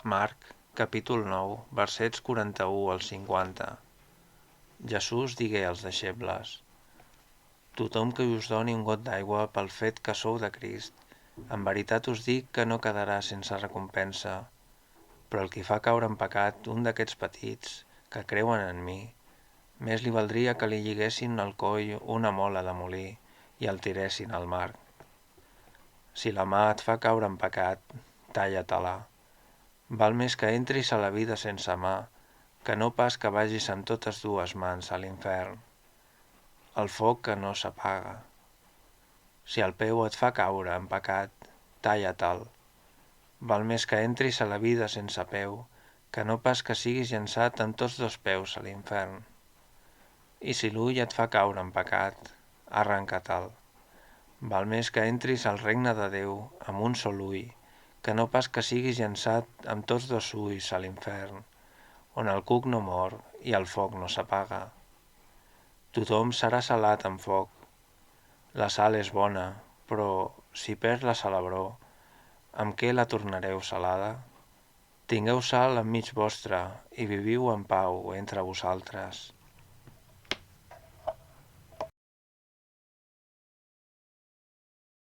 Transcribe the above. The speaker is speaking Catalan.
Marc, capítol 9, versets 41 al 50. Jesús digué als deixebles: Tothom que us doni un got d'aigua pel fet que sou de Crist, en veritat us dic que no quedarà sense recompensa. Però el qui fa caure en pecat un d'aquests petits, que creuen en mi, més li valdria que li lliguessin al coll una mola de molí i el tiressin al mar. Si la mà et fa caure en pecat, talla-te-la. Val més que entris a la vida sense mà, que no pas que vagis amb totes dues mans a l'infern, el foc que no s'apaga. Si el peu et fa caure en pecat, talla-te'l. Val més que entris a la vida sense peu, que no pas que siguis llançat amb tots dos peus a l'infern. I si l'ull et fa caure en pecat, arranca-te'l. Val més que entris al regne de Déu amb un sol ull, que no pas que siguis llançat amb tots dos ulls a l'infern, on el cuc no mor i el foc no s'apaga. Tothom serà salat amb foc. La sal és bona, però si perd la salabror, amb què la tornareu salada? Tingueu sal enmig vostre i viviu en pau entre vosaltres.